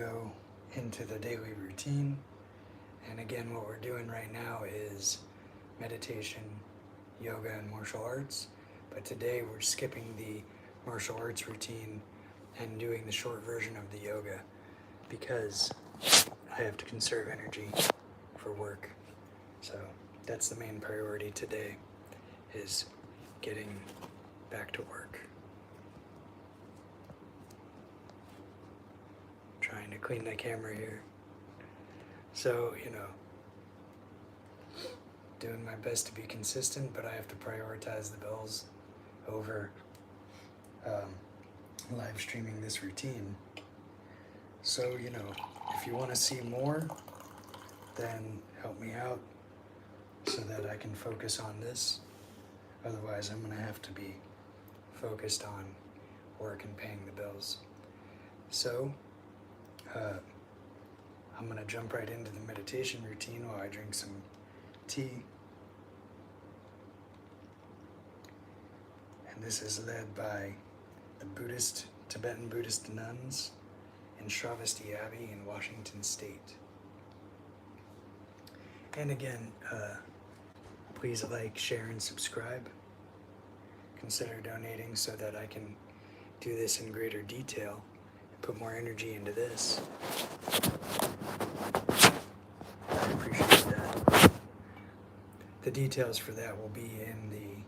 go into the daily routine. And again, what we're doing right now is meditation, yoga, and martial arts. But today we're skipping the martial arts routine and doing the short version of the yoga because I have to conserve energy for work. So that's the main priority today, is getting back to work. Trying to clean the camera here. So, doing my best to be consistent, but I have to prioritize the bills over live streaming this routine. So, if you want to see more, then help me out so that I can focus on this. Otherwise, I'm going to have to be focused on work and paying the bills. So, I'm going to jump right into the meditation routine while I drink some tea. And this is led by the Tibetan Buddhist nuns in Shravasti Abbey in Washington State. And again, please like, share, and subscribe. Consider donating so that I can do this in greater detail and put more energy into this. I appreciate that. The details for that will be in the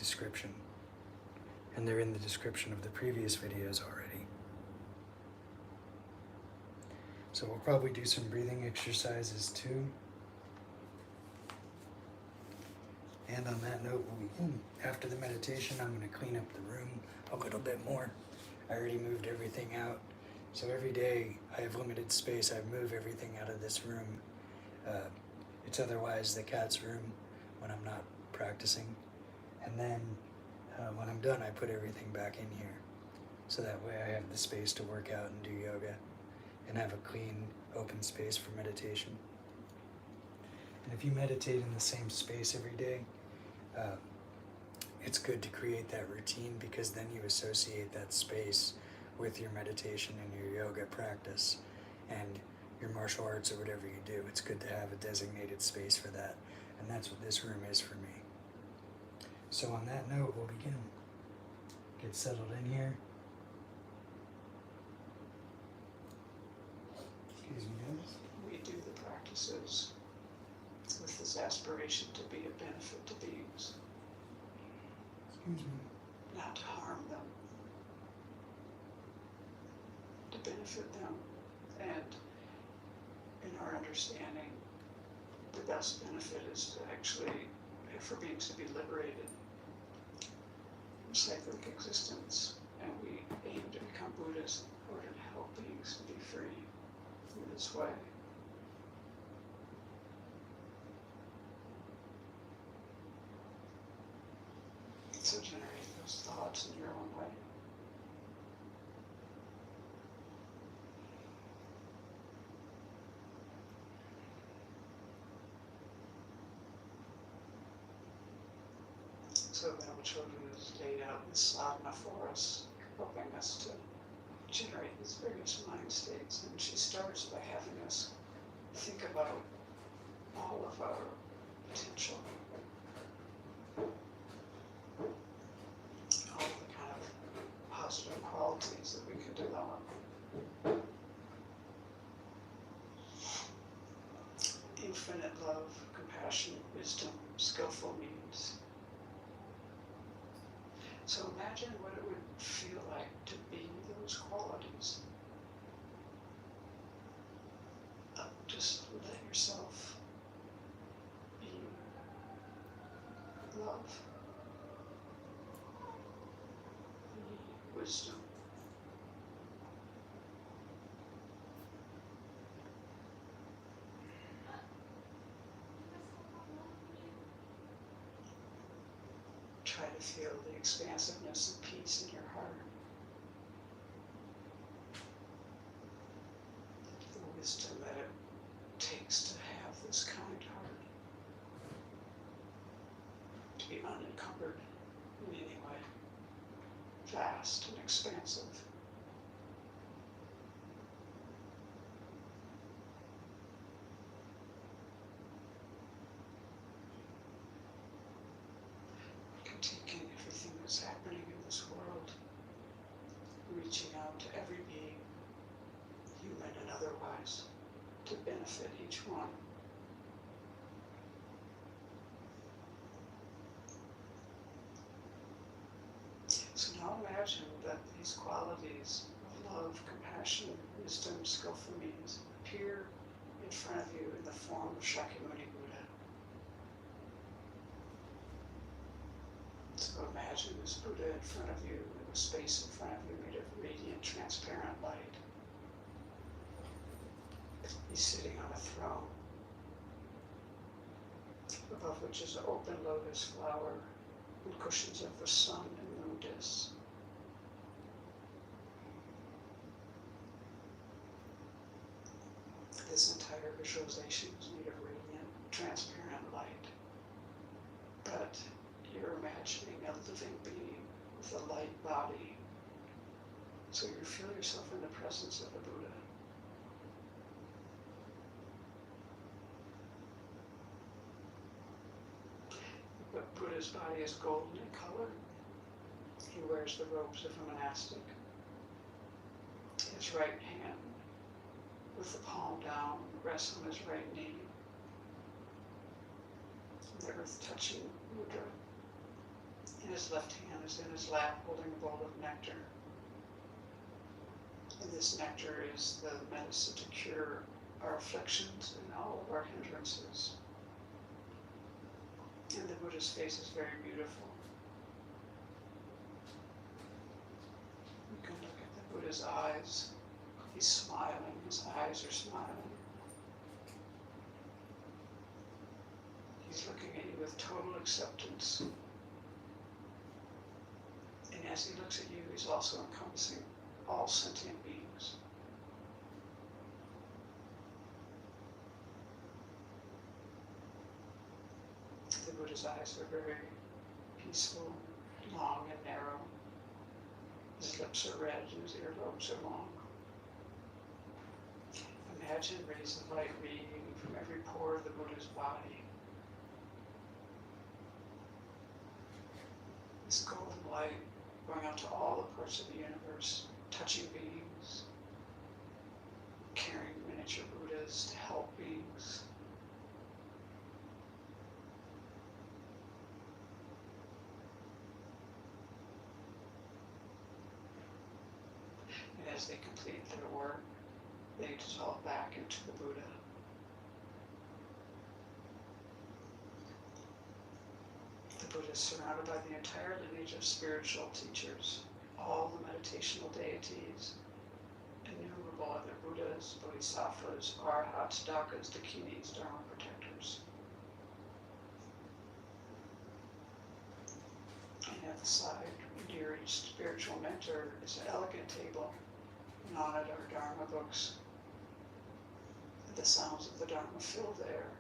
description. And they're in the description of the previous videos already. So we'll probably do some breathing exercises too. And on that note, after the meditation, I'm going to clean up the room a little bit more. I already moved everything out. So every day I have limited space. I move everything out of this room. It's otherwise the cat's room when I'm not practicing. And then when I'm done, I put everything back in here. So that way I have the space to work out and do yoga and have a clean, open space for meditation. And if you meditate in the same space every day, it's good to create that routine because then you associate that space with your meditation and your yoga practice and your martial arts or whatever you do. It's good to have a designated space for that. And that's what this room is for me. So on that note, we'll begin. Get settled in here. Excuse me, guys. We do the practices with this aspiration to be a benefit to beings, Excuse me. not to harm them, to benefit them. And in our understanding, the best benefit is to actually, for beings to be liberated from cyclic existence. And we aim to become Buddhas in order to help beings to be free in this way. So generate those thoughts in your own way. So Venerable Children has laid out this sadhana for us, helping us to generate these various mind states. And she starts by having us think about all of our potential, all the kind of positive qualities that we could develop. Infinite love, compassion, wisdom, skillful means. So imagine what it would feel like to be those qualities. Just let yourself be love, be wisdom, try to feel the expansiveness and peace in your heart. The wisdom that it takes to have this kind heart. To be unencumbered in any way. Vast and expansive. lives to benefit each one. So now imagine that these qualities of love, compassion, wisdom, skillful means appear in front of you in the form of Shakyamuni Buddha. So imagine this Buddha in front of you, in the space in front of you made of radiant, transparent light. He's sitting on a throne, above which is an open lotus flower and cushions of the sun and moon discs. This entire visualization is made of radiant, transparent light. But you're imagining a living being with a light body. So you feel yourself in the presence of a Buddha. But Buddha's body is golden in color. He wears the robes of a monastic. His right hand, with the palm down, rests on his right knee. The earth touching mudra. And his left hand is in his lap holding a bowl of nectar. And this nectar is the medicine to cure our afflictions and all of our hindrances. And the Buddha's face is very beautiful. You can look at the Buddha's eyes. He's smiling, his eyes are smiling. He's looking at you with total acceptance. And as he looks at you, he's also encompassing all sentient beings. The Buddha's eyes are very peaceful, long and narrow. His lips are red and his earlobes are long. Imagine rays of light radiating from every pore of the Buddha's body. This golden light going out to all the parts of the universe, touching beings, carrying miniature Buddhas to help beings. And as they complete their work, they dissolve back into the Buddha. The Buddha is surrounded by the entire lineage of spiritual teachers, all the meditational deities, innumerable other Buddhas, Bodhisattvas, Arhats, Dakas, Dakinis, Dharma protectors. And at the side, near each spiritual mentor, is an elegant table, and on it are Dharma books. The sounds of the Dharma fill the air.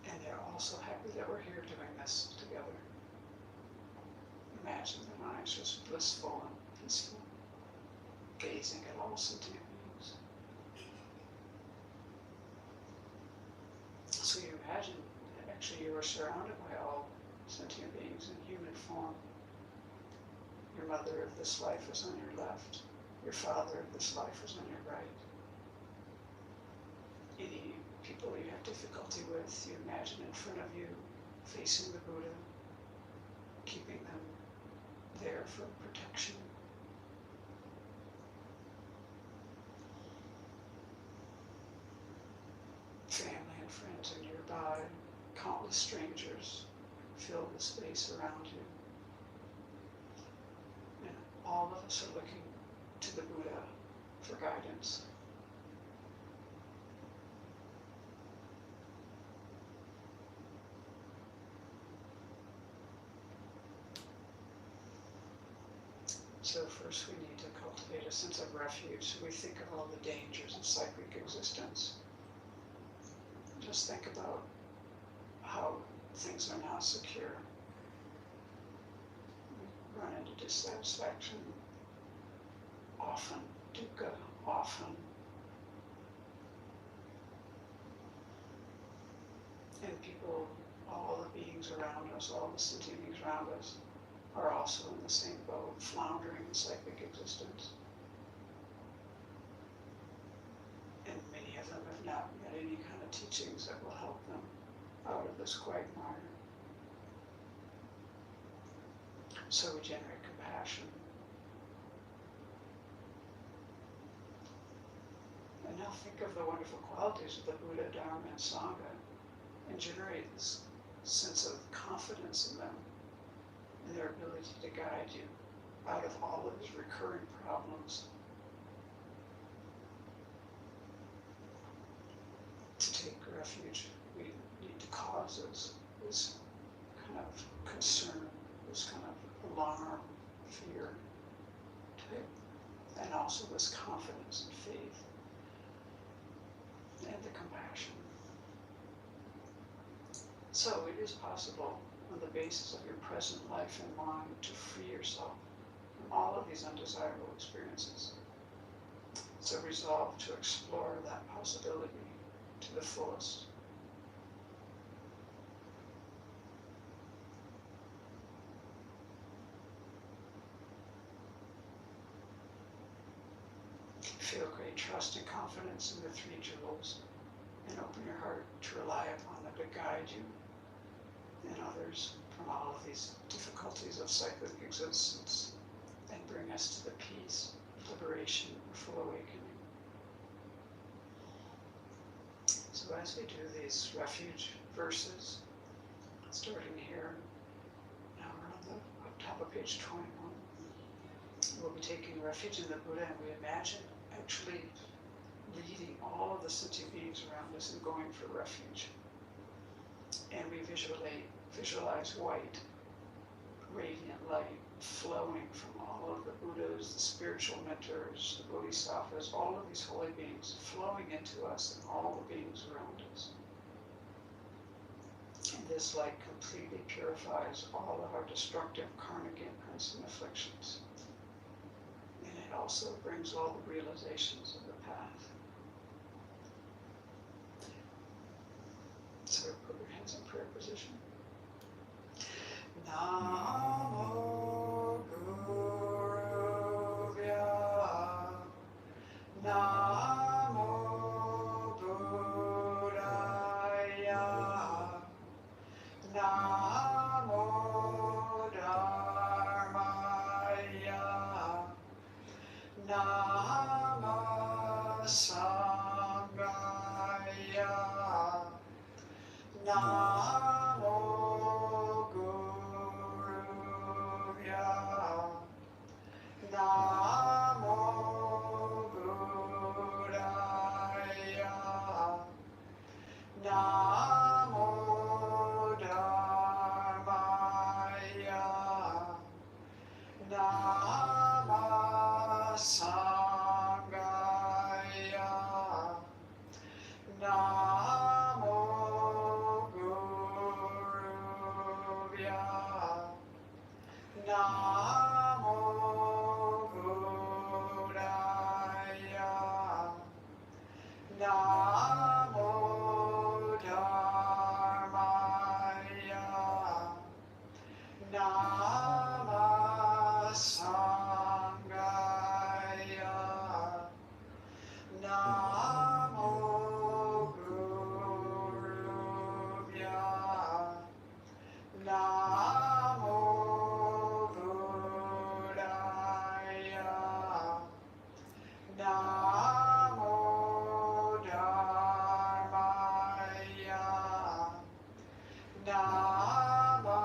And they're all so happy that we're here doing this together. Imagine their minds just blissful and peaceful, gazing at all sentient beings. So you imagine that actually you are surrounded by all sentient beings in human form. Your mother of this life is on your left. Your father of this life is on your right. Any people you have difficulty with, you imagine in front of you, facing the Buddha, keeping them there for protection. Family and friends are nearby. Countless strangers fill the space around you. And all of us are looking to the Buddha for guidance. So first we need to cultivate a sense of refuge. We think of all the dangers of psychic existence. Just think about how things are not secure. We run into dissatisfaction often, dukkha often. And people, all the beings around us, all the sentient beings around us, are also in the same boat, floundering in psychic existence. And many of them have not met any kind of teachings that will help them out of this quagmire. So we generate compassion. And now think of the wonderful qualities of the Buddha, Dharma, and Sangha, and generate this sense of confidence in them and their ability to guide you out of all of these recurring problems. To take refuge, we need to cause this kind of concern, this kind of alarm, fear, and also this confidence and faith, and the compassion. So it is possible, on the basis of your present life and mind, to free yourself from all of these undesirable experiences. So resolve to explore that possibility to the fullest. Feel great trust and confidence in the three jewels, and open your heart to rely upon them to guide you and others from all of these difficulties of cyclic existence and bring us to the peace, liberation, and full awakening. So as we do these refuge verses, starting here, now we're on the top of page 21, we'll be taking refuge in the Buddha, and we imagine actually leading all of the sentient beings around us and going for refuge. And we visualize white, radiant light flowing from all of the Buddhas, the spiritual mentors, the Bodhisattvas, all of these holy beings flowing into us and all the beings around us. And this light completely purifies all of our destructive karmic imprints and afflictions. And it also brings all the realizations of the path. So put your hands in prayer position. Namo Guru Vya, Namo Buddhaya, Namo Dharmaya, Namo Sanghaya, Namo Guruvya, Namo Buddhaya, Namo Dharmaya, Namo Sanghaya, Namo Guruvya, Namo Buddhaya, Namo Dharmaya, Namo Sanghaya, Namo Guruvya, Namo Buddhaya, Namo Dharmaya, Namo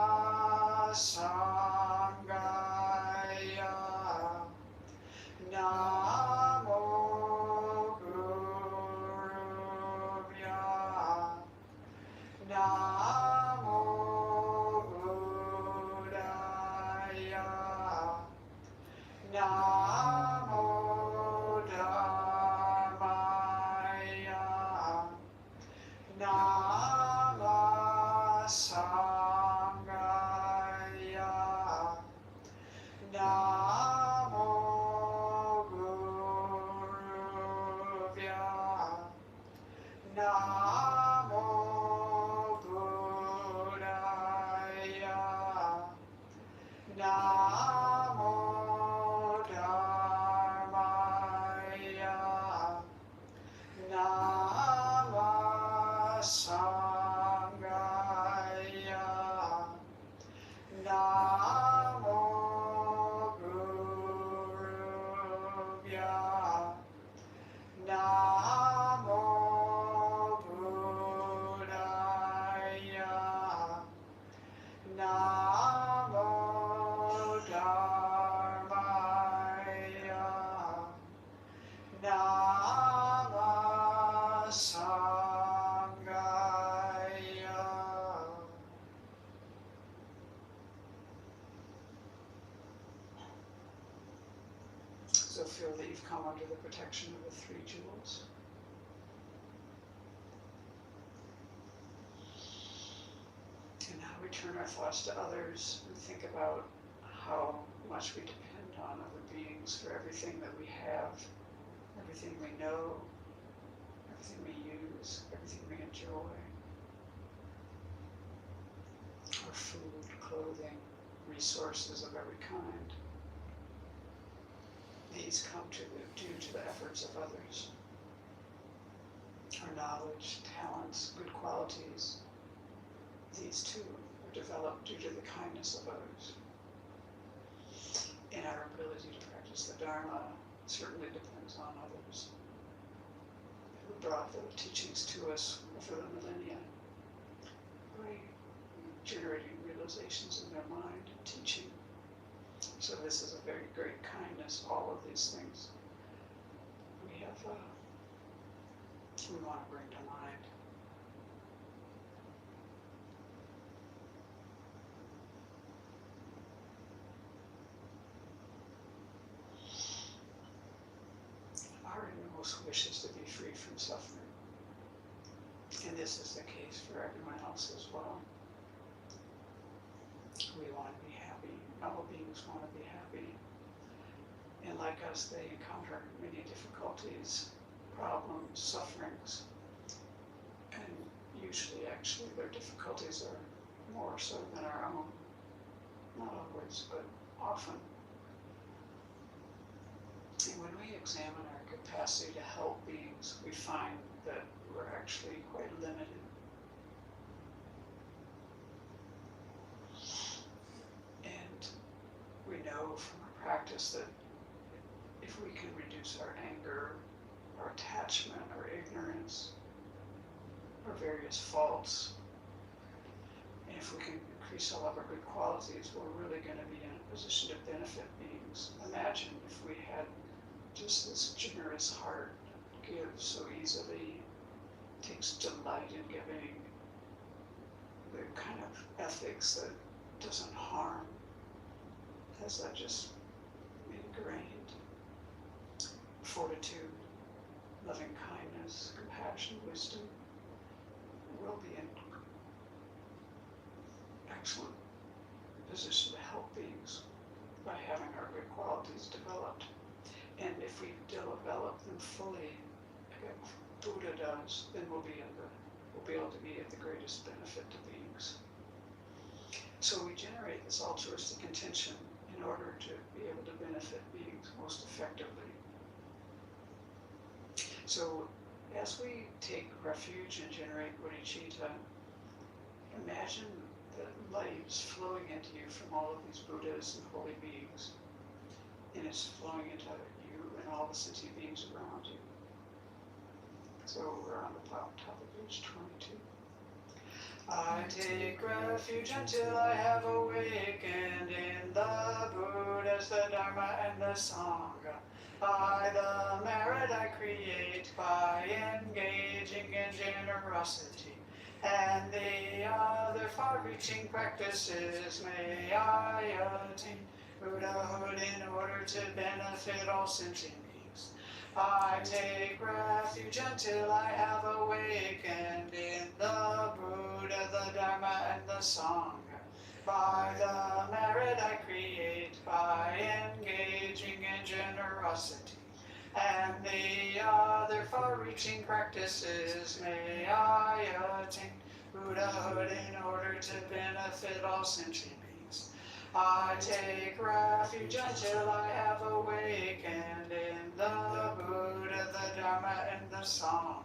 Sanghaya, Namo Dharmaya, Nama Sangaya, Namo Guruvya, Namo Buddhaya, Namo Dharmaya, Nama Sangaya. So feel that you've come under the protection of the three jewels. And now we turn our thoughts to others and think about how much we depend on other beings for everything that we have, everything we know, everything we use, everything we enjoy. Our food, clothing, resources of every kind. These come due to the efforts of others. Our knowledge, talents, good qualities, these too are developed due to the kindness of others. And our ability to practice the Dharma certainly depends on others who brought the teachings to us over the millennia by generating realizations in their mind and teaching. So this is a very great kindness, all of these things we want to bring to mind. Our innermost wish is to be free from suffering. And this is the case for everyone else as well. We want to be happy. All beings want to be happy. And like us, they encounter many difficulties, problems, sufferings. And usually, actually, their difficulties are more so than our own. Not always, but often. And when we examine our capacity to help beings, we find that we're actually quite limited. And we know from our practice that if we can reduce our anger, our attachment, our ignorance, our various faults, and if we can increase all of our good qualities, we're really going to be in a position to benefit beings. Imagine if we had just this generous heart that gives so easily, takes delight in giving, the kind of ethics that doesn't harm, has that just ingrained fortitude, loving kindness, compassion, wisdom. We'll be in excellent position to help beings by having our good qualities developed. And if we develop them fully, like Buddha does, then we'll be able to be of the greatest benefit to beings. So we generate this altruistic intention in order to be able to benefit beings most effectively. So as we take refuge and generate bodhicitta, imagine the light is flowing into you from all of these Buddhas and holy beings, and it's flowing into you and all the sentient beings around you. So we're on the top of page 22. I take refuge until I have awakened in the Buddhas, the Dharma, and the Sangha. By the merit I create by engaging in generosity and the other far-reaching practices, may I attain Buddhahood in order to benefit all sentient beings. I take refuge until I have awakened in the Buddha, the Dharma, and the Sangha. By the merit I create by engaging in generosity and the other far-reaching practices, may I attain Buddhahood in order to benefit all sentient beings. I take refuge until I have awakened in the Buddha, the Dharma, and the Sangha.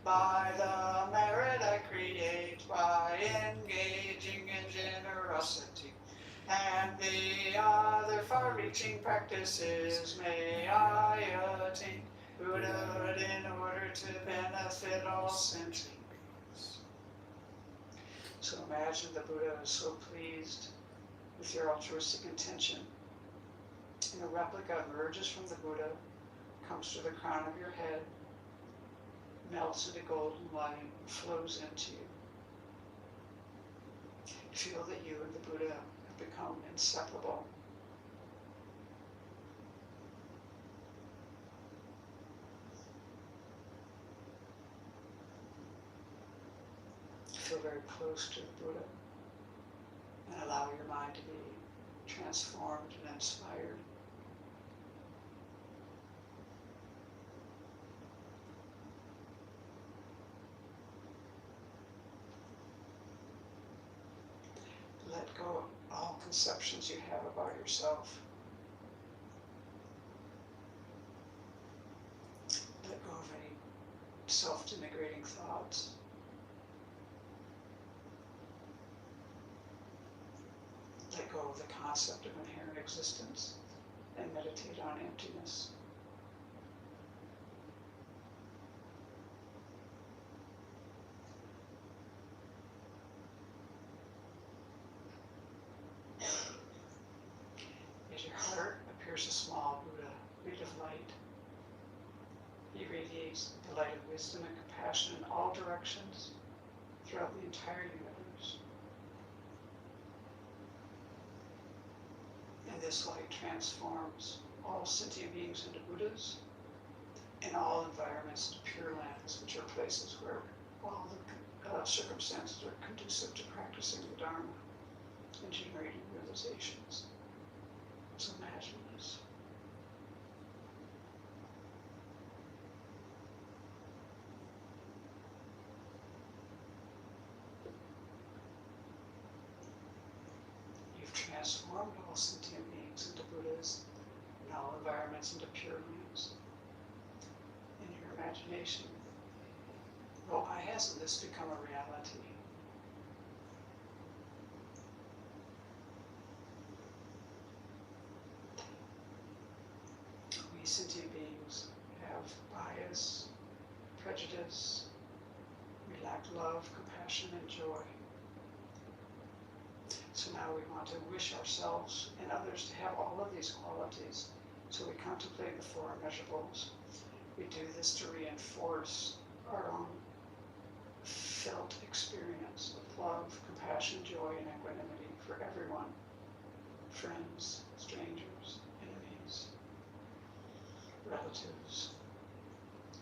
By the merit I create by engaging in generosity and the other far-reaching practices, may I attain Buddhahood in order to benefit all sentient beings. So imagine the Buddha is so pleased with your altruistic intention, and a replica emerges from the Buddha, comes to the crown of your head, melts into golden light, and flows into you. Feel that you and the Buddha have become inseparable. Feel very close to the Buddha and allow your mind to be transformed and inspired. Let go of all conceptions you have about yourself. Let go of any self-denigrating thoughts. Let go of the concept of inherent existence and meditate on emptiness. At your heart appears a small Buddha, made of light. He radiates the light of wisdom and compassion in all directions throughout the entire universe. And this light transforms all sentient beings into Buddhas and all environments into pure lands, which are places where all the circumstances are conducive to practicing the Dharma and generating realizations. So imagine this. You've transformed all sentient beings into Buddhas and all environments into pure lands. In your imagination, well, why hasn't this become a reality? We sentient beings have bias, prejudice, we lack love, compassion, and joy. So now we want to wish ourselves and others to have all of these qualities. So we contemplate the four immeasurables. We do this to reinforce our own felt experience of love, compassion, joy, and equanimity for everyone. Friends, strangers, enemies, relatives,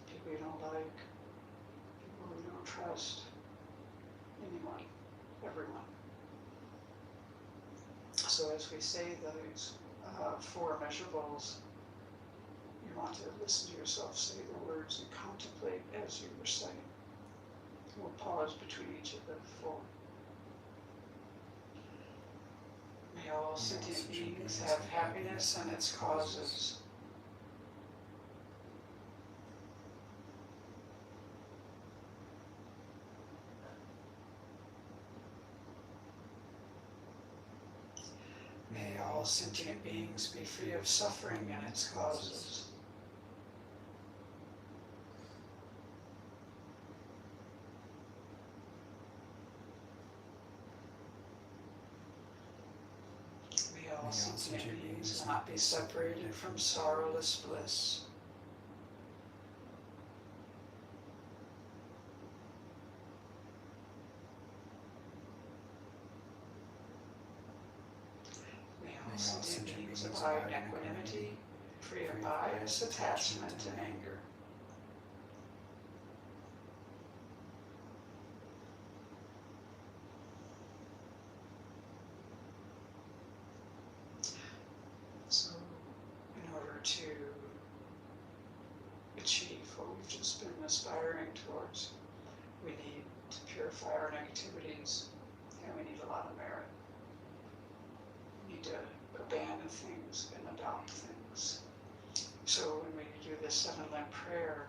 people you don't like, people you don't trust, anyone, everyone. So as we say those four immeasurables, you want to listen to yourself say the words and contemplate as you recite. We'll pause between each of the four. May all sentient beings have happiness and its causes. May all sentient beings be free of suffering and its causes. May all sentient beings not be separated from sorrowless bliss. All sentient beings abide in equanimity, free of bias, attachment, and anger. So, in order to achieve what we've just been aspiring towards, we need to purify our negativities, and we need a lot of merit. We need in things and adopt things. So when we do this 7 limb prayer,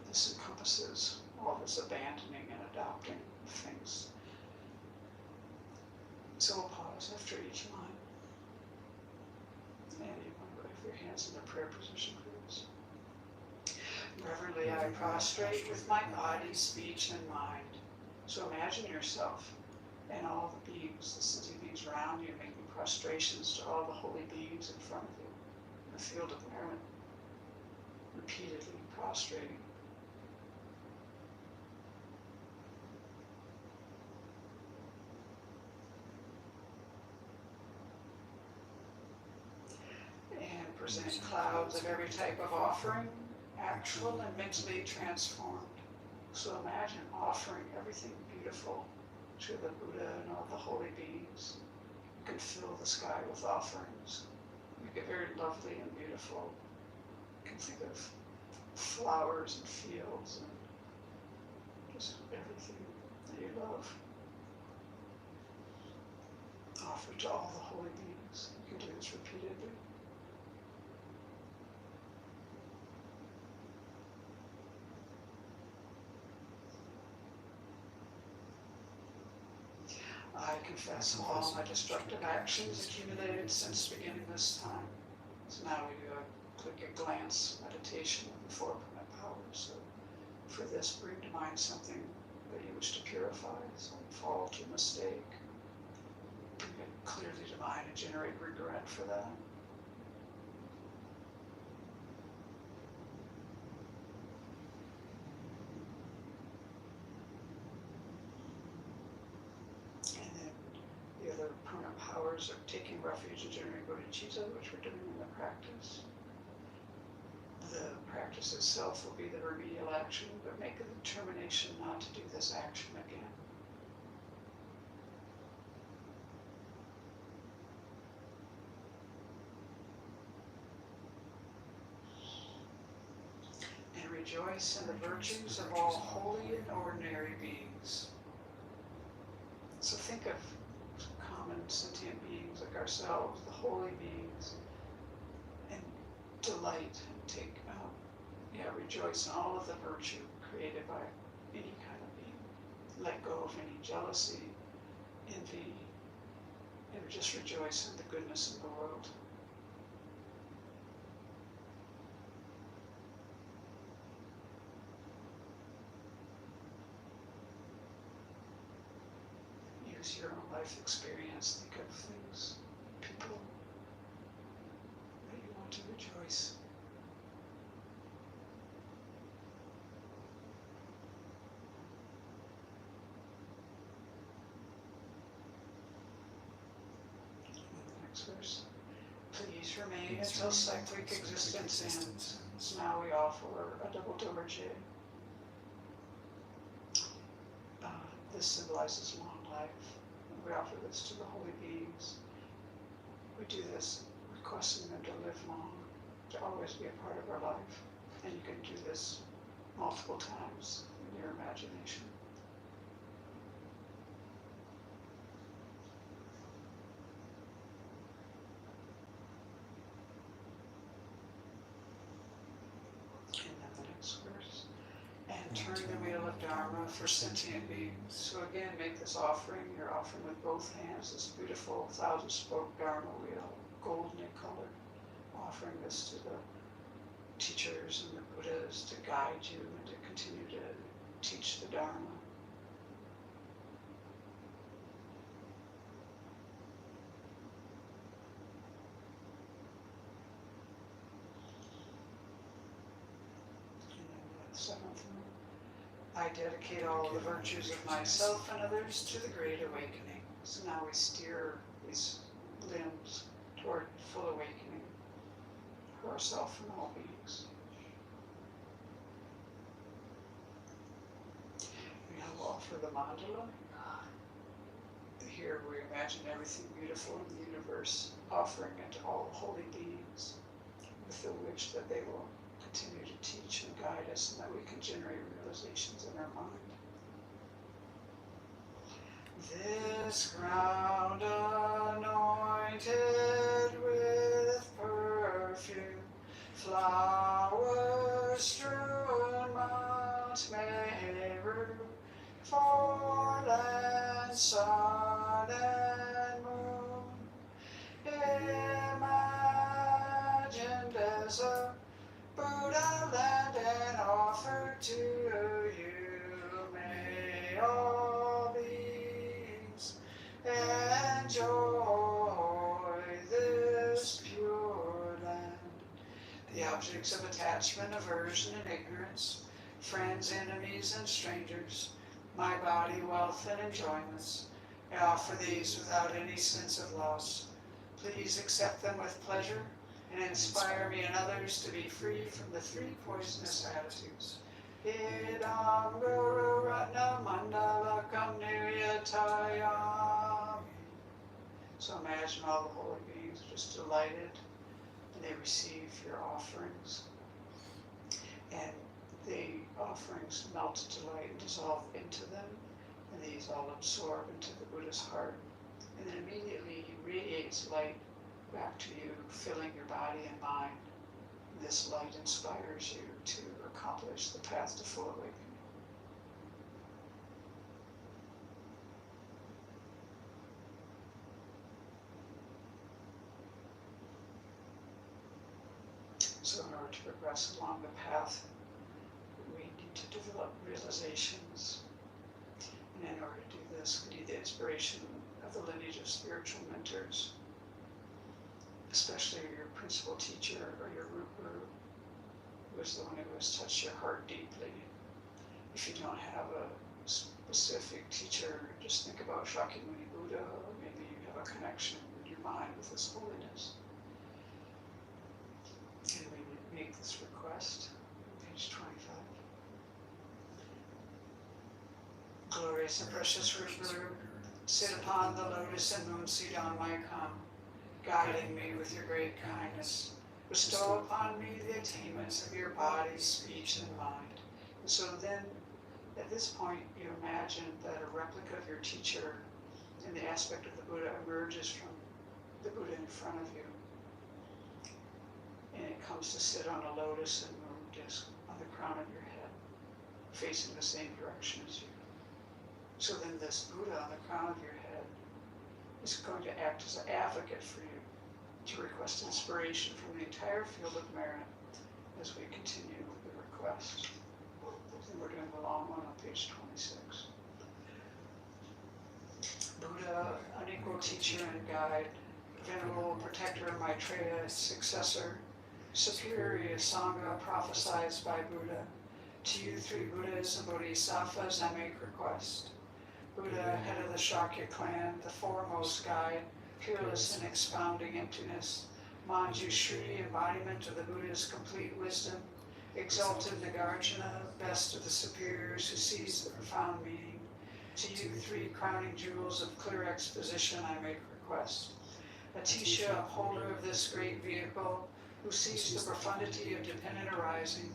this encompasses all this abandoning and adopting things. So we'll pause after each line. And you want to have your hands in the prayer position, please. Reverently I prostrate with my body, speech, and mind. So imagine yourself and all the beings, the sentient beings around you, making prostrations to all the holy beings in front of you in the field of merit, repeatedly prostrating. And present clouds of every type of offering, actual and mentally transformed. So imagine offering everything beautiful to the Buddha and all the holy beings. You can fill the sky with offerings. Make it very lovely and beautiful. You can think of flowers and fields and just everything that you love. Offer to all the holy beings. You can do this repeatedly. I confess all my destructive actions accumulated since beginning this time. So now we do a quick glance meditation of the 4 permanent powers. So for this, bring to mind something that you wish to purify, some fault or mistake. Bring it clearly to mind and generate regret for that. The other permanent powers are taking refuge in generating bodhicitta, which we're doing in the practice. The practice itself will be the remedial action, but make a determination not to do this action again. And rejoice in the virtues of all holy and ordinary beings. So think of common sentient beings like ourselves, the holy beings, and delight and take, rejoice in all of the virtue created by any kind of being. Let go of any jealousy, envy, and just rejoice in the goodness of the world. Use your own life experience. Think of things, people that you want to rejoice. And the next verse. Please remain until cyclic existence ends. So now we offer a double dorje. This symbolizes long life. We offer this to the holy beings. We do this requesting them to live long, to always be a part of our life. And you can do this multiple times in your imagination. And then the next verse. And turn the wheel of Dharma for sentient beings. So again, make this offering. You're offering with both hands this beautiful 1,000-spoke Dharma wheel, golden in color. Offering this to the teachers and the Buddhas to guide you and to continue to teach the Dharma. And then the 7th one. I dedicate all the virtues of myself and others to the Great Awakening. So now we steer these limbs toward full awakening for ourselves and all beings. We now offer the mandala. Here we imagine everything beautiful in the universe, offering it to all the holy beings with the wish that they will continue to teach and guide us and that we can generate realizations in our mind. This ground anointed objects of attachment, aversion, and ignorance, friends, enemies, and strangers, my body, wealth, and enjoyments. I offer these without any sense of loss. Please accept them with pleasure and inspire me and others to be free from the three poisonous attitudes. Idam Guru Ratna Mandalakam Niryatayami. So imagine all the holy beings just delighted, and they receive your offerings. And the offerings melt into light and dissolve into them, and these all absorb into the Buddha's heart. And then immediately he radiates light back to you, filling your body and mind. And this light inspires you to accomplish the path to full awakening. So in order to progress along the path, we need to develop realizations. And in order to do this, we need the inspiration of the lineage of spiritual mentors, especially your principal teacher or your root guru, who is the one who has touched your heart deeply. If you don't have a specific teacher, just think about Shakyamuni Buddha, or maybe you have a connection in your mind with His holiness. And we make this request, page 25. Glorious and precious root guru, sit upon the lotus and moon seat on my come, guiding me with your great kindness. Bestow upon me the attainments of your body, speech, and mind. And so then, at this point, you imagine that a replica of your teacher in the aspect of the Buddha emerges from the Buddha in front of you. And it comes to sit on a lotus and moon disc on the crown of your head, facing the same direction as you. So then this Buddha on the crown of your head is going to act as an advocate for you, to request inspiration from the entire field of merit as we continue with the request. And we're doing the long one on page 26. Buddha, unequal teacher and guide, venerable protector of Maitreya, successor, superior Sangha prophesied by Buddha, to you three Buddhas and Bodhisattvas I make request. Buddha, head of the Shakya clan, the foremost guide, peerless in expounding emptiness, Manjushri, embodiment of the Buddha's complete wisdom, exalted Nagarjuna, best of the superiors who sees the profound meaning. To you three crowning jewels of clear exposition I make request. Atisha, upholder of this great vehicle, who sees the profundity of dependent arising.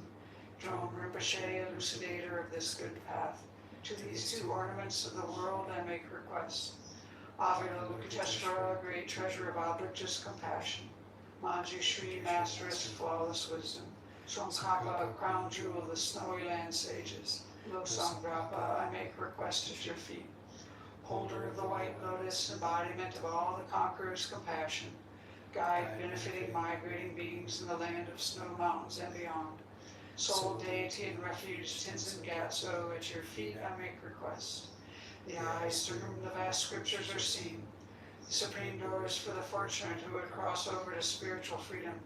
Drone Rinpoche, elucidator of this good path. To these two ornaments of the world I make request. Avalokiteshvara, great treasure of objectless compassion. Manjushri, masteress of flawless wisdom. Tsongkhapa, crown jewel of the snowy land sages. Losang Drapa, I make request at your feet. Holder of the white lotus, embodiment of all the conqueror's compassion. Guide benefiting migrating beings in the land of snow mountains and beyond. Sole deity and refuge, Tenzin Gyatso, at your feet I make request. The eyes through whom the vast scriptures are seen, the supreme doors for the fortunate who would cross over to spiritual freedom,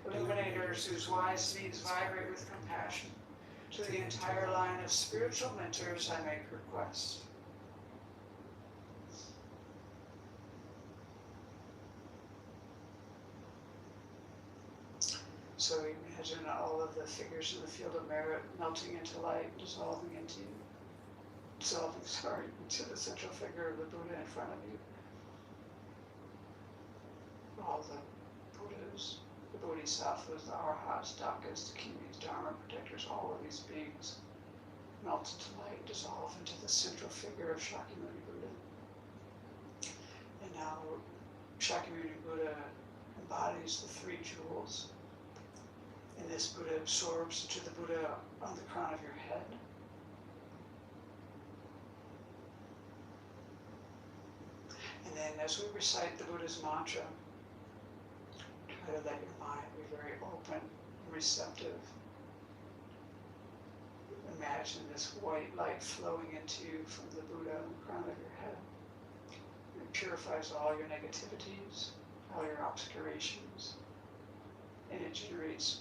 illuminators whose wise deeds vibrate with compassion. To the entire line of spiritual mentors I make request. So imagine all of the figures in the field of merit melting into light, dissolving into the central figure of the Buddha in front of you. All the Buddhas, the Bodhisattvas, the Arhats, Dakas, the Kimis, Dharma protectors, all of these beings melt into light, dissolve into the central figure of Shakyamuni Buddha. And now Shakyamuni Buddha embodies the three jewels. And this Buddha absorbs into the Buddha on the crown of your head. And then as we recite the Buddha's mantra, try to let your mind be very open and receptive. Imagine this white light flowing into you from the Buddha on the crown of your head. It purifies all your negativities, all your obscurations, and it generates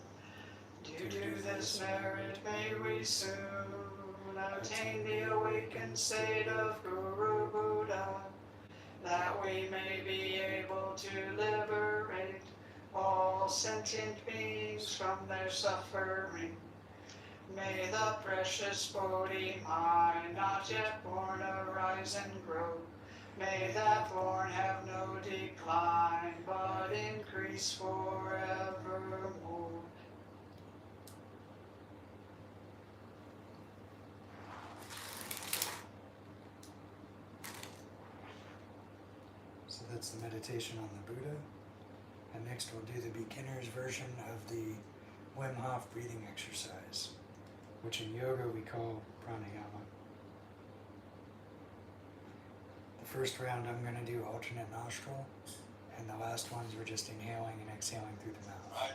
this merit may we soon attain the awakened state of Guru Buddha, that we may be able to liberate all sentient beings from their suffering. May the precious Bodhi mind not yet born arise and grow. May that born have no decline, but increase forevermore. So that's the meditation on the Buddha. And next we'll do the beginner's version of the Wim Hof breathing exercise, which in yoga we call pranayama. The first round I'm going to do alternate nostril, and the last ones we're just inhaling and exhaling through the mouth. Hi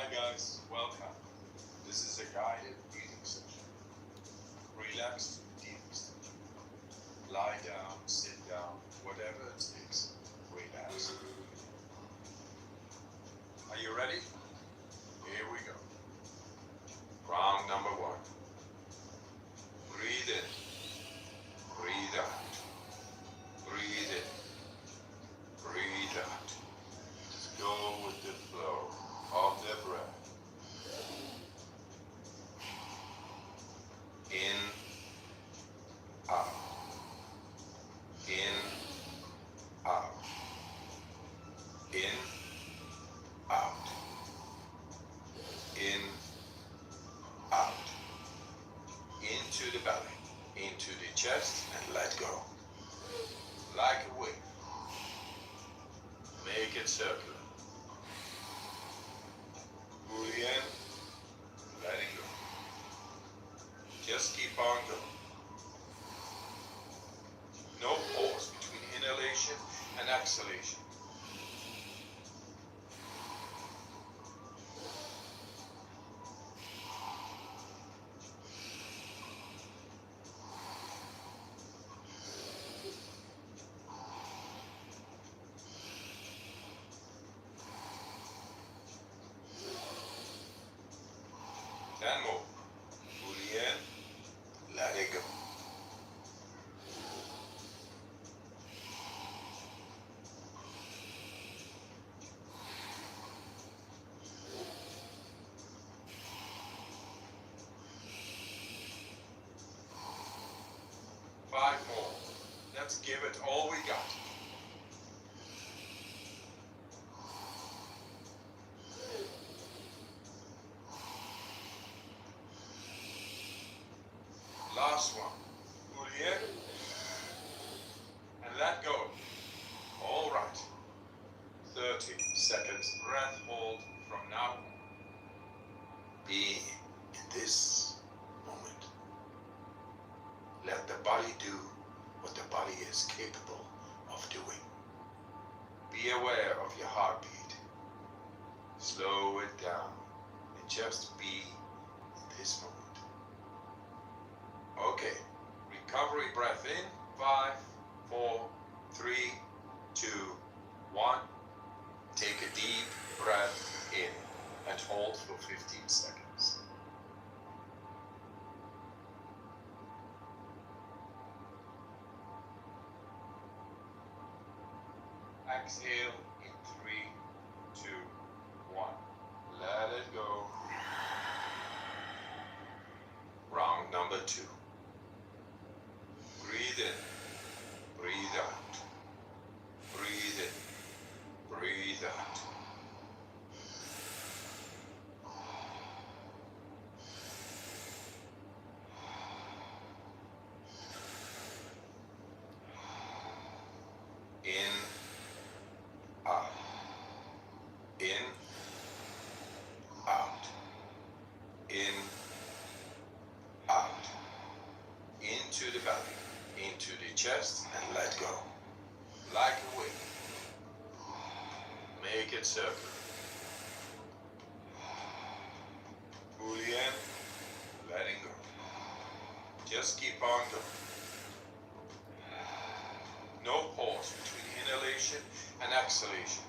guys, welcome. This is a guided breathing session. Relax deepest. Lie down, sit down, whatever it takes. Relax. Are you ready? Here we go. Round number 1. Breathe in. Breathe out. Breathe in. Breathe out. Just go with the flow of the breath. In, out. In, out. In, out. In, out. Into the belly, into the chest, and let go. Like a wave. Make it circular. Breathe in, letting go. Just keep on going. No pause between inhalation and exhalation. Then more. Breathe in, let it go. Five more. Let's give it all we got. Last one. Breathe in and let go. All right. 30 seconds breath hold from now on. Be in this moment. Let the body do what the body is capable of doing. Be aware of your heartbeat. Slow it down and just be in this moment. Okay, recovery breath in, 5, 4, 3, 2, 1. Take a deep breath in and hold for 15 seconds. Exhale in 3, 2, 1. Let it go. Round number 2. Breathe in, breathe out. Breathe in, breathe out. In, out. In, out. In, out. Into the belly, into the chest, and let go. Like a wave. Make it circular. Pull in, letting go. Just keep on going. No pause between inhalation and exhalation.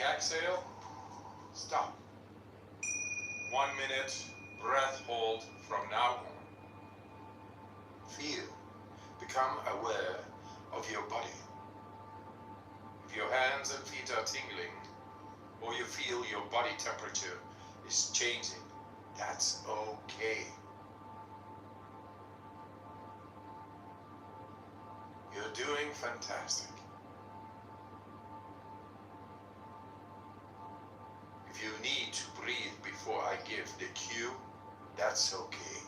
exhale, stop. 1 minute, breath hold from now on. Feel, become aware of your body. If your hands and feet are tingling, or you feel your body temperature is changing, that's okay. You're doing fantastic. If you need to breathe before I give the cue, that's okay.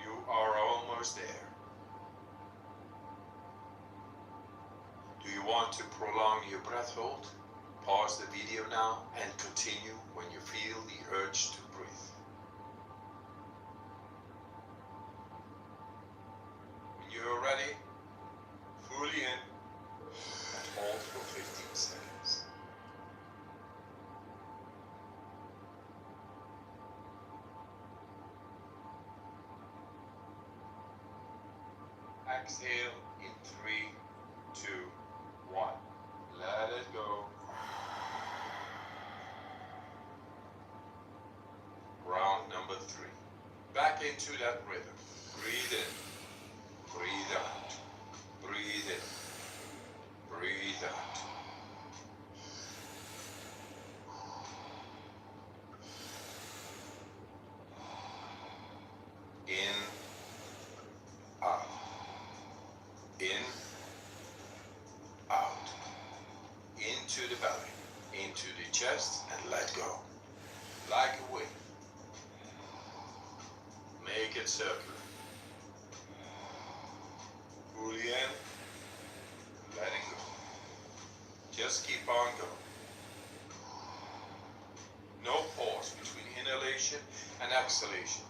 You are almost there. Do you want to prolong your breath hold? Pause the video now and continue when you feel the urge to breathe. When you're ready, fully in and hold for 15 seconds. Exhale in 3, 2, 1. Let it go. Round number 3. Back into that rhythm. Breathe in, breathe out, breathe in, breathe out. In, out, in, out, into the belly, into the chest, and let go, like a wave. Make it circular. Fully in, letting go. Just keep on going. No pause between inhalation and exhalation.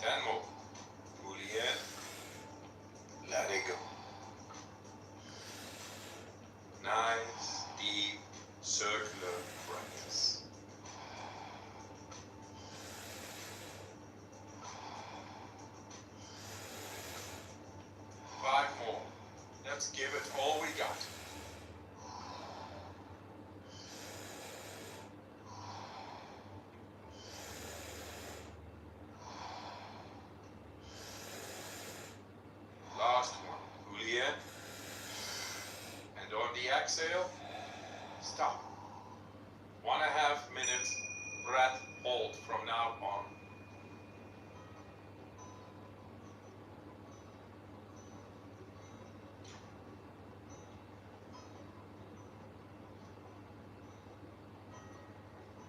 Ten more. Fully in. Let it go. Nice, deep, circular breaths. 5 more. Let's give it all we got. Last one. Fully in. And on the exhale, stop. 1.5 minutes breath hold from now on.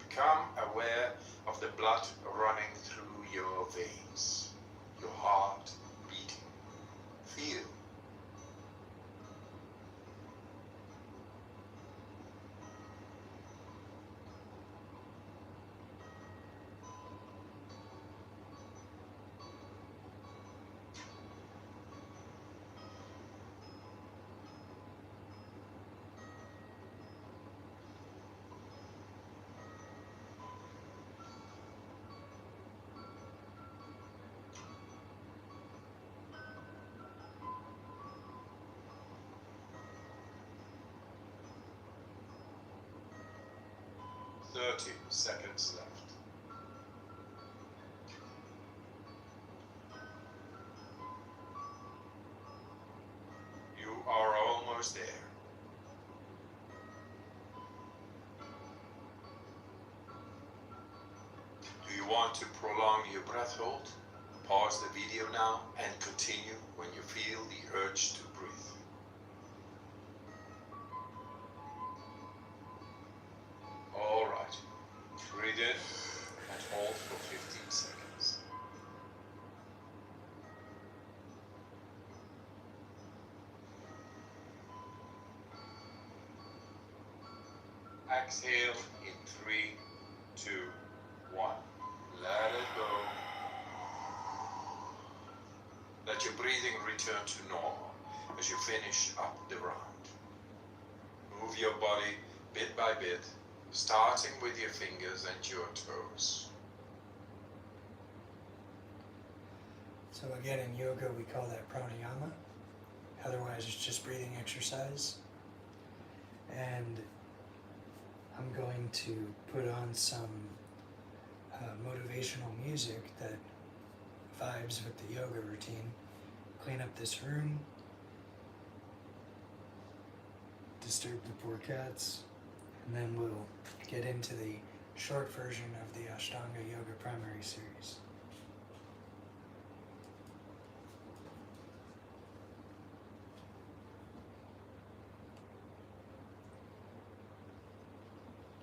Become aware of the blood running through your veins, your heart beating. Feel. Thirty seconds left. You are almost there. Do you want to prolong your breath hold? Pause the video now and continue when you feel the urge to breathe. All right. Breathe in and hold for 15 seconds. Exhale in 3, 2, 1. Let it go. Let your breathing return to normal as you finish up the round. Move your body bit by bit, starting with your fingers and your toes. So again, in yoga, we call that pranayama. Otherwise, it's just breathing exercise. And I'm going to put on some motivational music that vibes with the yoga routine. Clean up this room. Disturb the poor cats. And then we'll get into the short version of the Ashtanga Yoga Primary Series.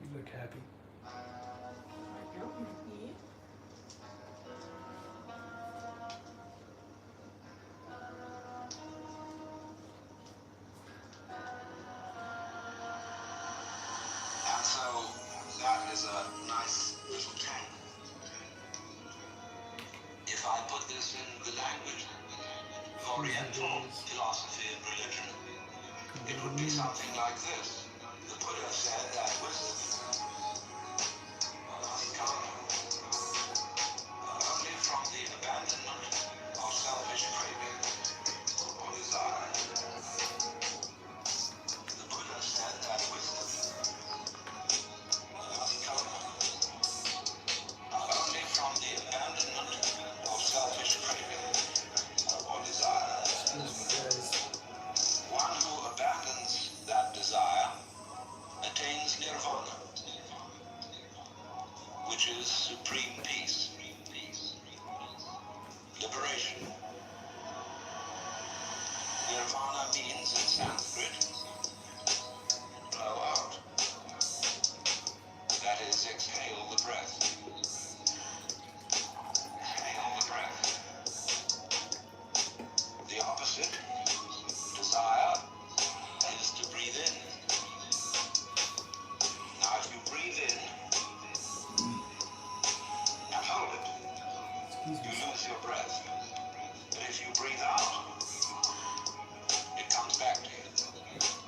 You look happy. And so that is a nice little tank. If I put this in the language of Oriental philosophy and religion, it would be something like this. The Buddha said that wisdom only from the abandonment of selfish craving or desire. The Buddha said that wisdom only from the abandonment of selfish craving or desire. One who abandons that desire attains nirvana, which is supreme peace, liberation. Nirvana means in Sanskrit, blow out. That is, exhale the breath. Exhale the breath. The opposite, desire, is to breathe in. Now if you breathe in and hold it, you lose your breath. But if you breathe out, it comes back to you.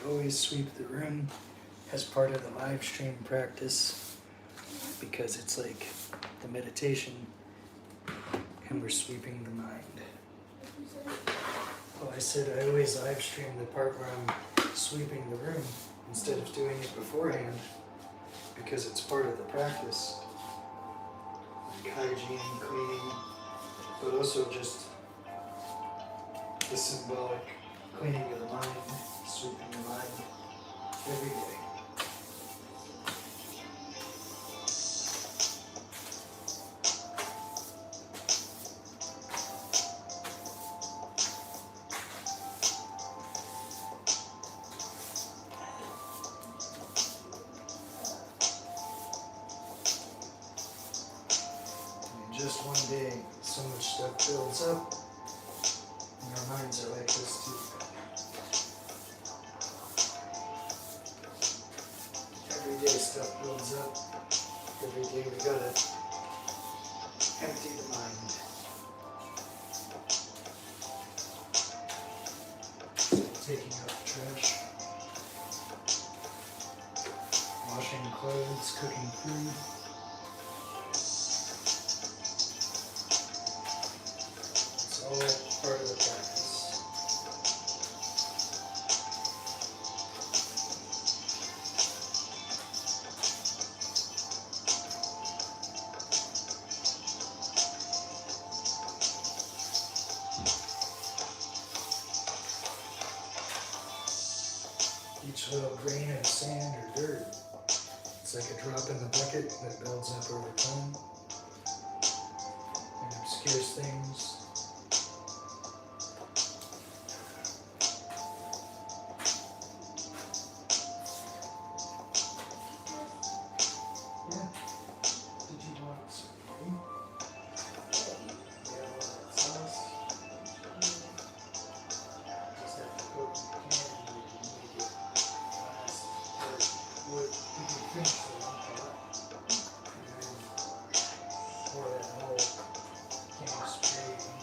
always sweep the room as part of the live stream practice because it's like the meditation and we're sweeping the mind. Well, I said I always live stream the part where I'm sweeping the room instead of doing it beforehand because it's part of the practice. Like hygiene, cleaning, but also just the symbolic cleaning of the mind, sweeping the mind every day. And just one day, so much stuff builds up, and our minds are like this too. Every day stuff builds up. Every day we gotta empty the mind. So taking out the trash, washing clothes, cooking food. It's all part of the practice. Each little grain of sand or dirt, it's like a drop in the bucket that builds up over time and obscures things. Yeah. Did you want some cream? Yeah, well, that sauce. Just have to cook the candy and you need to get last or you can finish the one pot and then pour that whole can of spray in.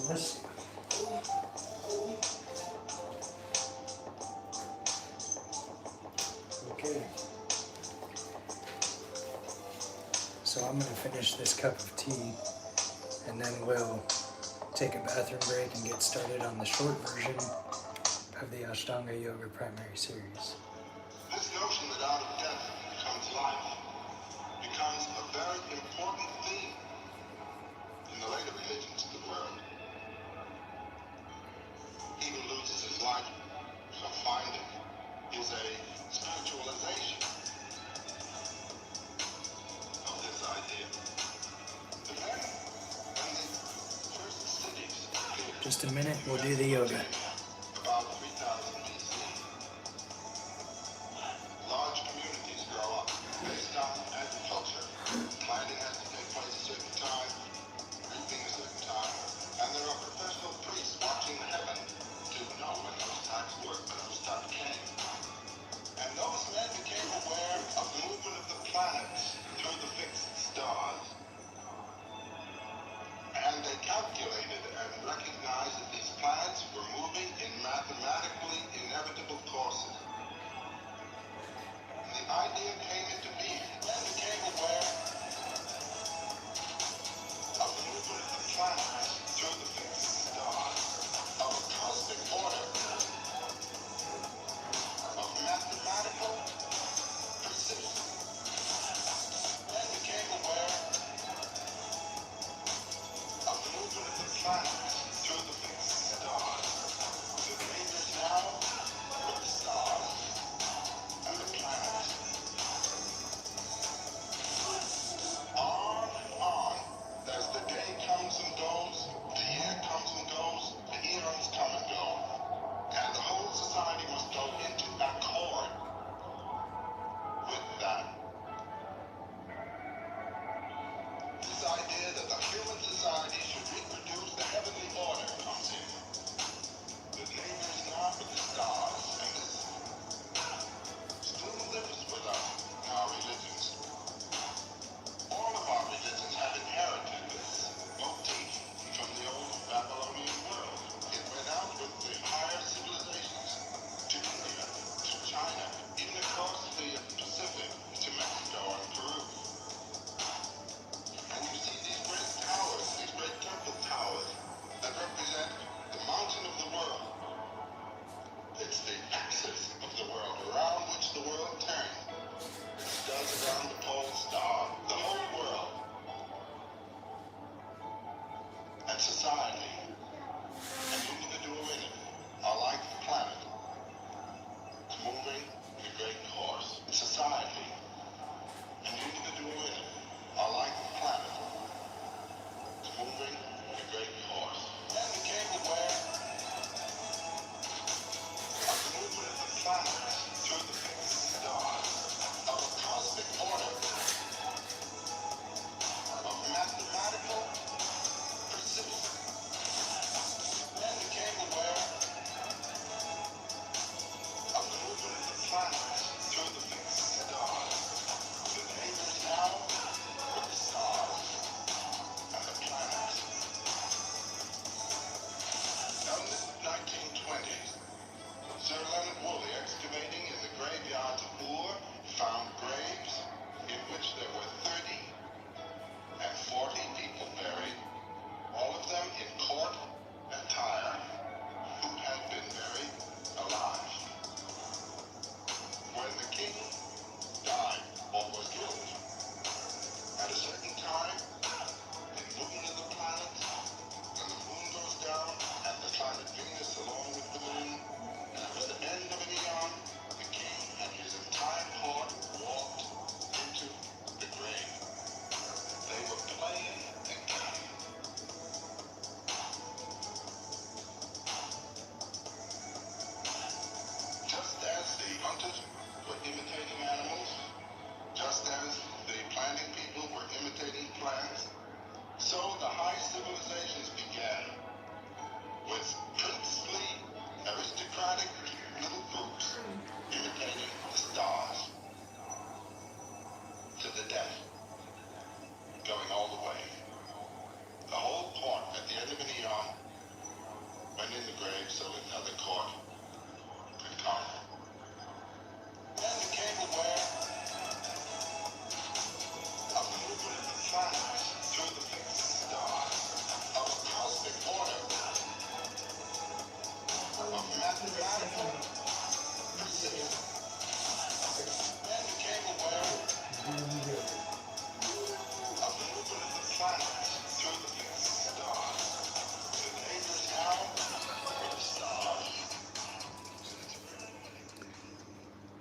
this. Okay. So I'm gonna finish this cup of tea and then we'll take a bathroom break and get started on the short version of the Ashtanga Yoga Primary Series. This notion that out of death comes life becomes a very important theme in the later religions of the world. He who loses his life shall find it is a spiritualization of this idea. But then, when the first cities appeared, Just a minute, we'll do the yoga. about 3000 BC, large communities grow up based on agriculture. Planting has to take place a certain time, reaping a certain time, and there are professional priests watching heaven to know when those times were, when those times came. And those men became aware of the movement of the planets through the fixed stars. And they calculated and recognized that these planets were moving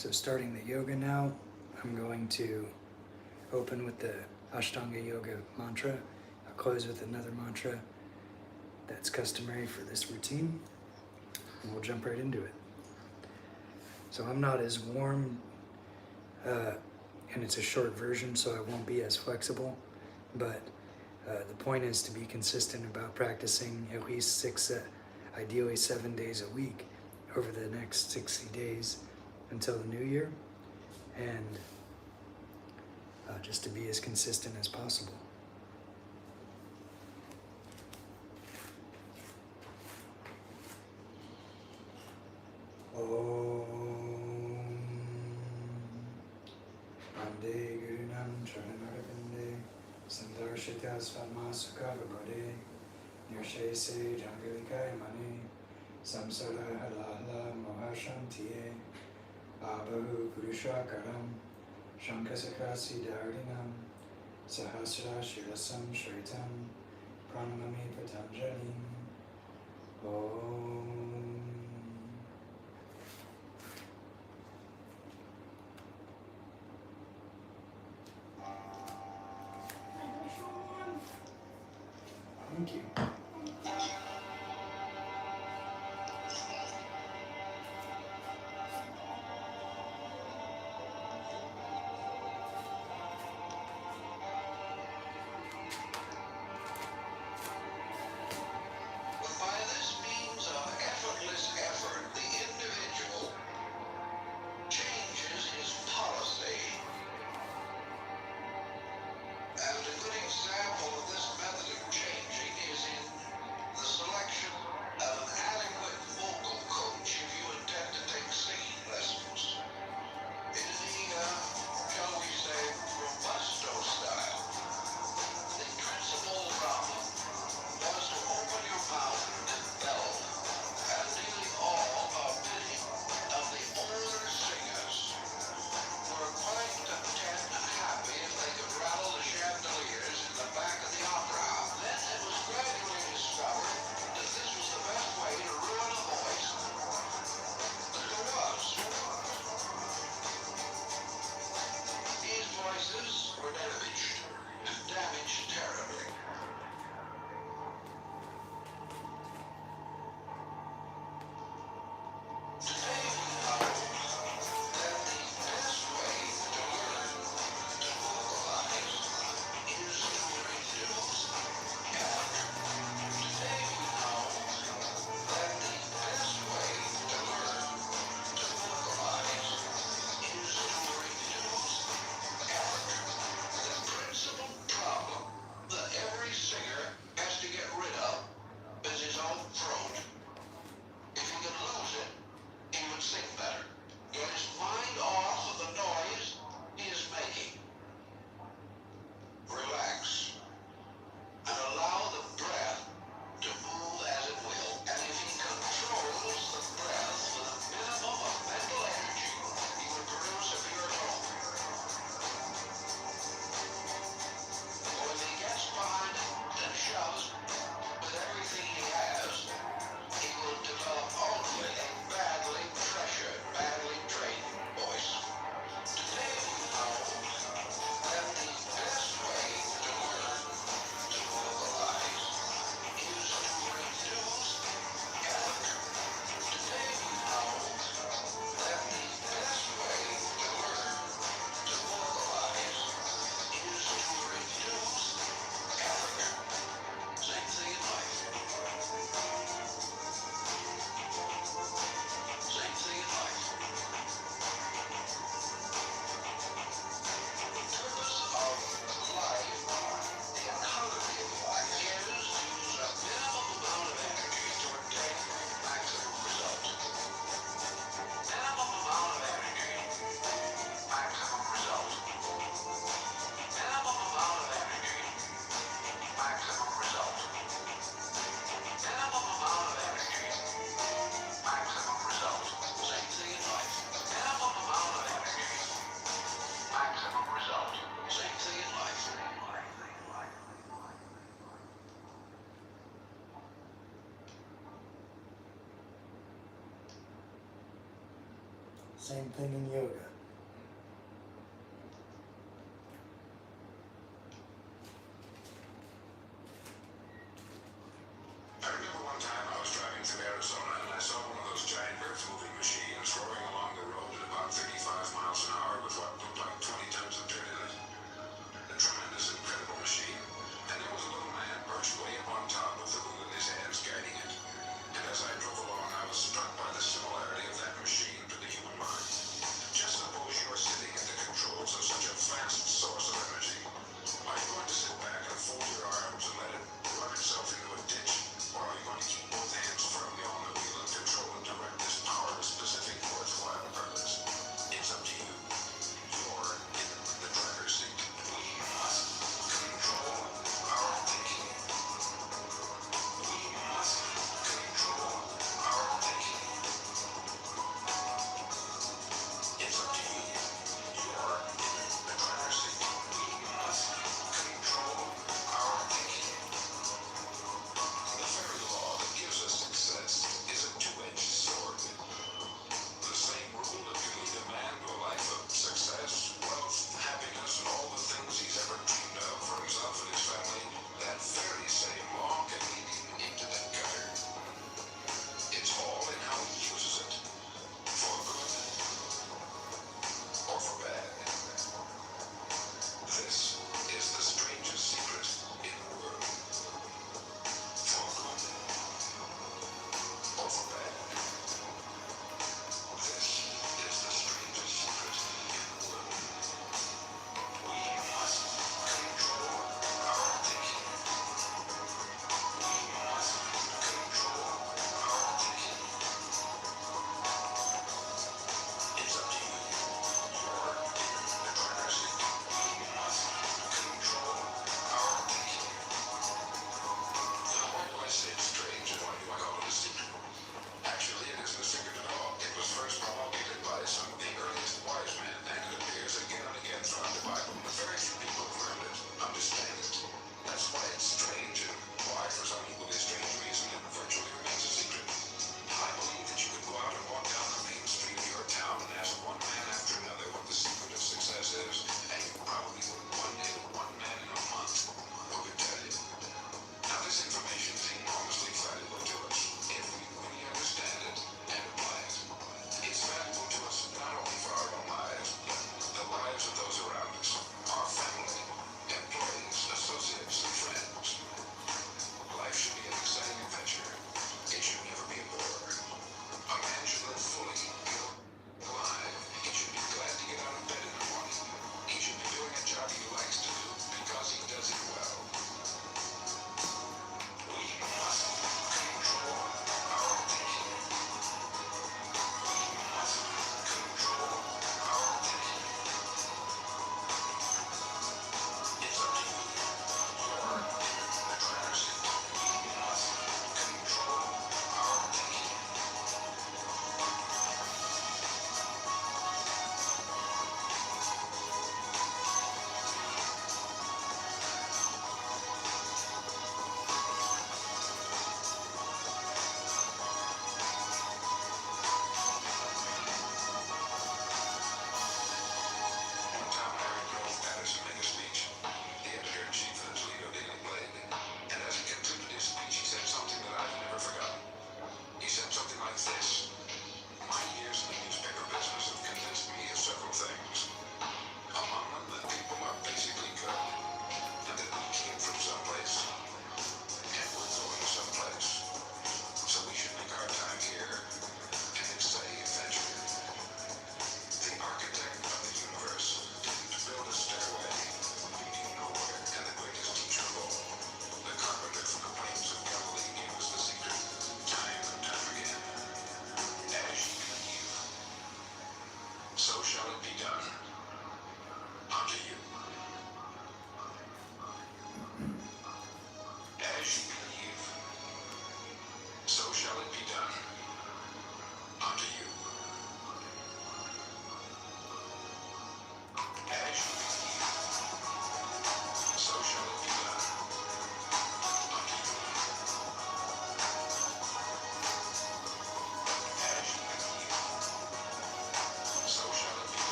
So starting the yoga now, I'm going to open with the Ashtanga Yoga mantra. I'll close with another mantra that's customary for this routine, and we'll jump right into it. So I'm not as warm, and it's a short version, so I won't be as flexible, but the point is to be consistent about practicing at least 6, ideally 7 days a week over the next 60 days until the new year, and just to be as consistent as possible. Om Ande Gurunam Charanarapinde Sandarshita Svatma Sukhavabhade Nirshe Se Jangalikaya Mani Samsara Halala Mohashantiye Abahu Purushakaram Shankasakasi Darinam Sahasra Shilasam Shritam Pranamami Patanjalim Om. Thank you. By this means of effortless effort, the individual changes his policy. And a good example of this method of changing is in Same thing in yoga. I remember one time I was driving through Arizona and I saw one of those giant earth-moving machines roaring along the road at about 35 miles an hour with what looked like 20 tons of dirt in it. A tremendous, incredible machine. And there was a little man perched way up on top with the wheel in his hands guiding it. And as I drove along, I was struck by the similarity of that machine to the human mind. Just the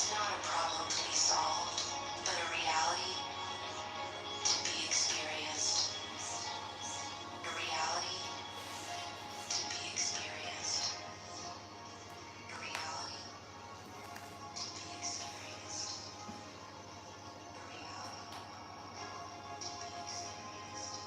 It's not a problem to be solved, but a reality to be experienced. A reality to be experienced. A reality to be experienced. A reality to be experienced.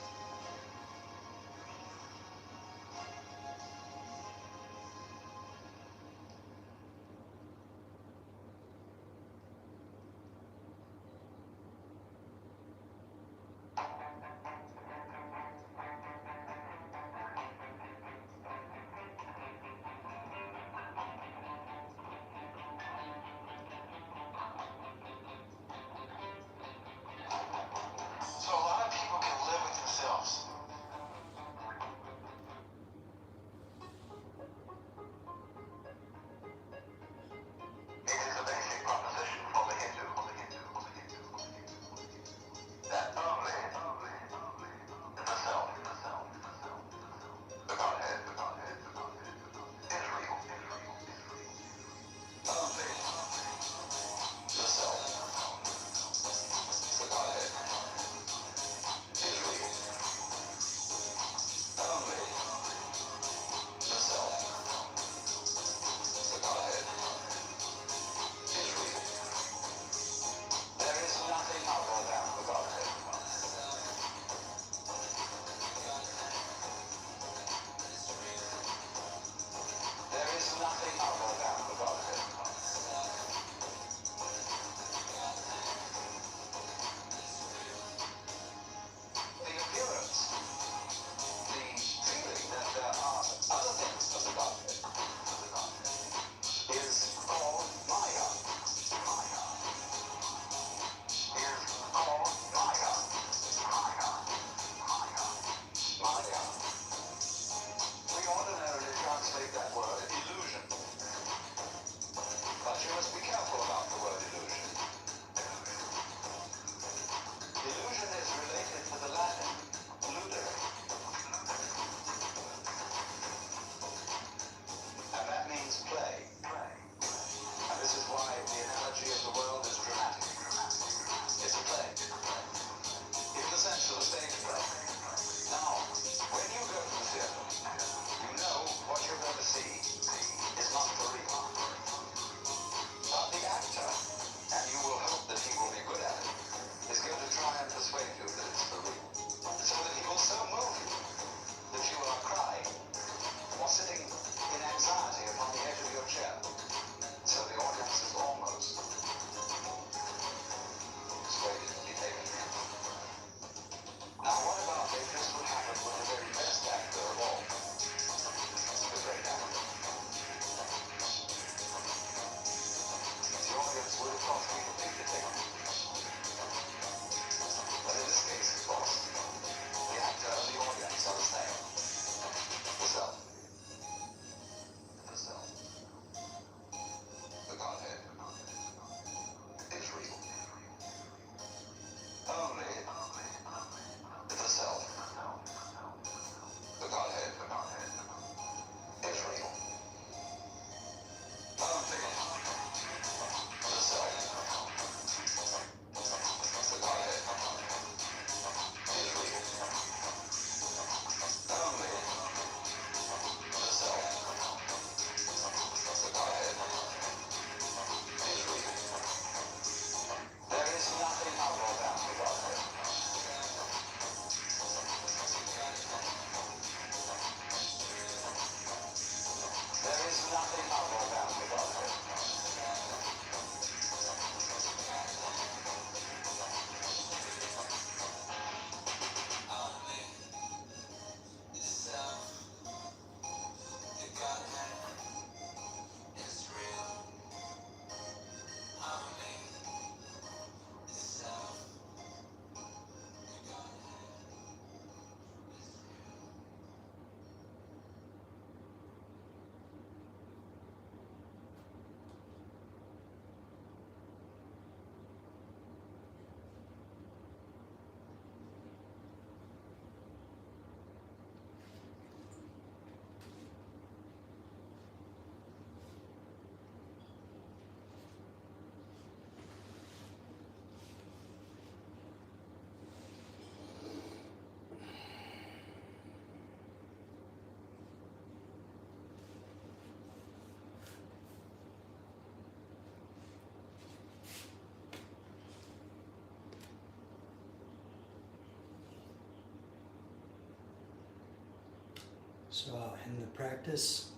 So I'll end the practice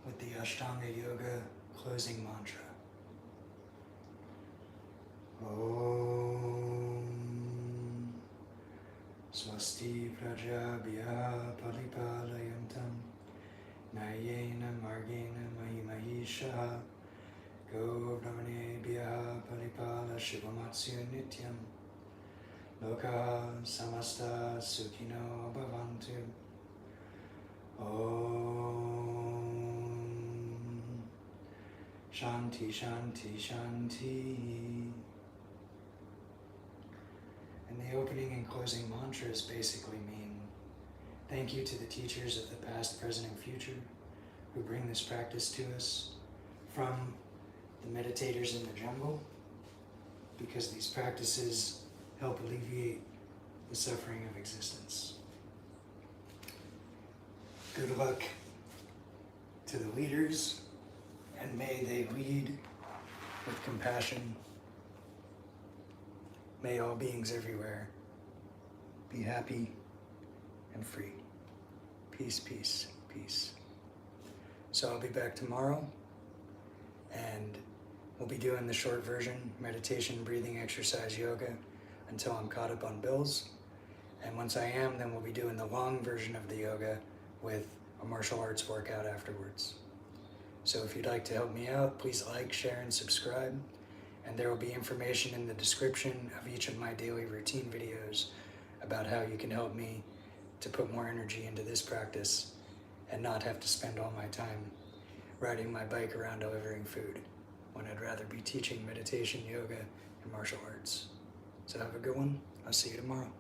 with the Ashtanga Yoga closing mantra. Om Swasti Prajabhya Paripalayantam Nayena Margena Mahimahisha Go Brahmanebhya Paripala Shivamatsu Nityam Loka Samasta Sukhino Bhavantu Om Shanti Shanti Shanti. And the opening and closing mantras basically mean thank you to the teachers of the past, present, and future who bring this practice to us from the meditators in the jungle, because these practices help alleviate the suffering of existence. Good luck to the leaders, and may they lead with compassion. May all beings everywhere be happy and free. Peace, peace, peace. So I'll be back tomorrow, and we'll be doing the short version, meditation, breathing exercise, yoga, until I'm caught up on bills. And once I am, then we'll be doing the long version of the yoga with a martial arts workout afterwards. So if you'd like to help me out, please like, share, and subscribe. And there will be information in the description of each of my daily routine videos about how you can help me to put more energy into this practice and not have to spend all my time riding my bike around delivering food, when I'd rather be teaching meditation, yoga, and martial arts. So have a good one. I'll see you tomorrow.